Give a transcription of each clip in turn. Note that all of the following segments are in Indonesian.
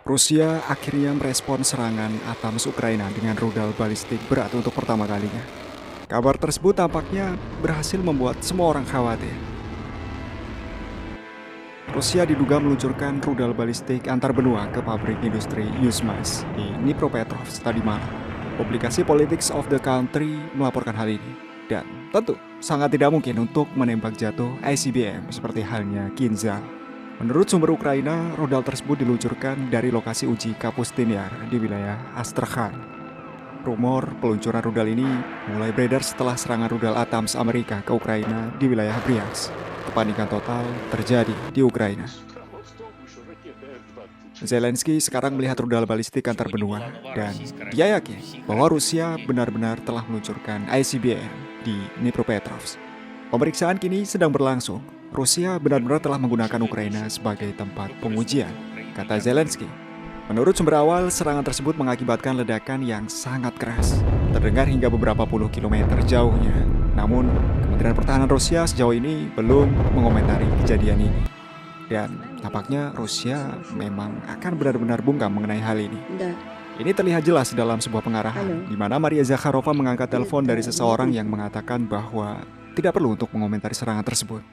Rusia akhirnya merespon serangan ATACMS Ukraina dengan rudal balistik berat untuk pertama kalinya. Kabar tersebut tampaknya berhasil membuat semua orang khawatir. Rusia diduga meluncurkan rudal balistik antar benua ke pabrik industri Yuzhmash di Dnipropetrovsk tadi malam. Publikasi Politics of the Country melaporkan hal ini. Dan tentu sangat tidak mungkin untuk menembak jatuh ICBM seperti halnya Kinzhal. Menurut sumber Ukraina, rudal tersebut diluncurkan dari lokasi uji Kapustin Yar di wilayah Astrakhan. Rumor peluncuran rudal ini mulai beredar setelah serangan rudal ATACMS Amerika ke Ukraina di wilayah Bryansk. Kepanikan total terjadi di Ukraina. Zelensky sekarang melihat rudal balistik antar benua dan dia yakin bahwa Rusia benar-benar telah meluncurkan ICBM di Dnipropetrovsk. Pemeriksaan kini sedang berlangsung. Rusia benar-benar telah menggunakan Ukraina sebagai tempat pengujian, kata Zelensky. Menurut sumber awal, serangan tersebut mengakibatkan ledakan yang sangat keras, terdengar hingga beberapa puluh kilometer jauhnya. Namun, Kementerian Pertahanan Rusia sejauh ini belum mengomentari kejadian ini. Dan tampaknya Rusia memang akan benar-benar bungkam mengenai hal ini. Ini terlihat jelas dalam sebuah pengarahan, di mana Maria Zakharova mengangkat telepon dari seseorang yang mengatakan bahwa tidak perlu untuk mengomentari serangan tersebut.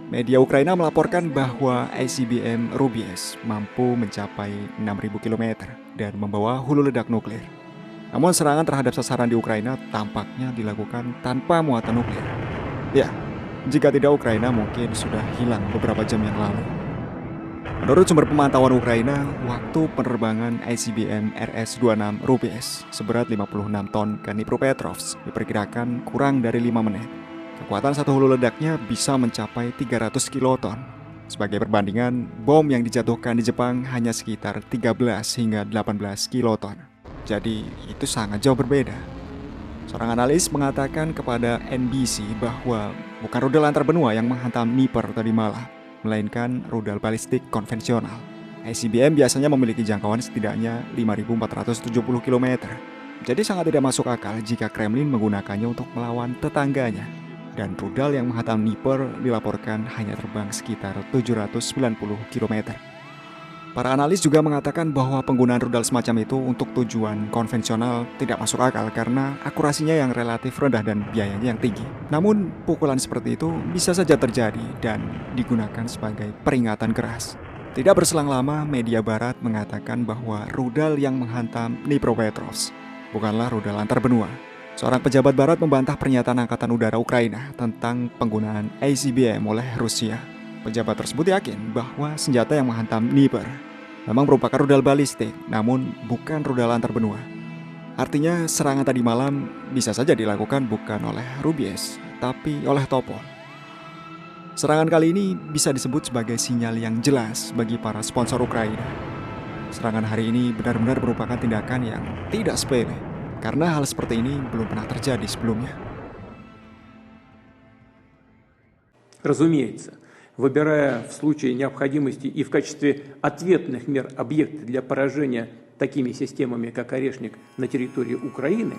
Media Ukraina melaporkan bahwa ICBM Rubies mampu mencapai 6.000 km dan membawa hulu ledak nuklir. Namun serangan terhadap sasaran di Ukraina tampaknya dilakukan tanpa muatan nuklir. Ya, jika tidak Ukraina mungkin sudah hilang beberapa jam yang lalu. Menurut sumber pemantauan Ukraina, waktu penerbangan ICBM RS-26 Rubies seberat 56 ton ke Dnipropetrovsk diperkirakan kurang dari 5 menit. Kekuatan satu hulu ledaknya bisa mencapai 300 kiloton. Sebagai perbandingan, bom yang dijatuhkan di Jepang hanya sekitar 13 hingga 18 kiloton. Jadi itu sangat jauh berbeda. Seorang analis mengatakan kepada NBC bahwa bukan rudal antar benua yang menghantam Dnipro tadi malam, melainkan rudal balistik konvensional. ICBM biasanya memiliki jangkauan setidaknya 5.470 km. Jadi sangat tidak masuk akal jika Kremlin menggunakannya untuk melawan tetangganya. Dan rudal yang menghantam Dnipro dilaporkan hanya terbang sekitar 790 km. Para analis juga mengatakan bahwa penggunaan rudal semacam itu untuk tujuan konvensional tidak masuk akal karena akurasinya yang relatif rendah dan biayanya yang tinggi. Namun, pukulan seperti itu bisa saja terjadi dan digunakan sebagai peringatan keras. Tidak berselang lama, media barat mengatakan bahwa rudal yang menghantam Dnipropetrovsk bukanlah rudal antar benua. Seorang pejabat barat membantah pernyataan Angkatan Udara Ukraina tentang penggunaan ICBM oleh Rusia. Pejabat tersebut yakin bahwa senjata yang menghantam Dnipro memang merupakan rudal balistik, namun bukan rudal antar benua. Artinya serangan tadi malam bisa saja dilakukan bukan oleh Rubies, tapi oleh Topol. Serangan kali ini bisa disebut sebagai sinyal yang jelas bagi para sponsor Ukraina. Serangan hari ini benar-benar merupakan tindakan yang tidak sepele, karena hal seperti ini belum pernah terjadi sebelumnya. Разумеется, выбирая в случае необходимости и в качестве ответных мер объекты для поражения такими системами, как «Орешник», на территории Украины,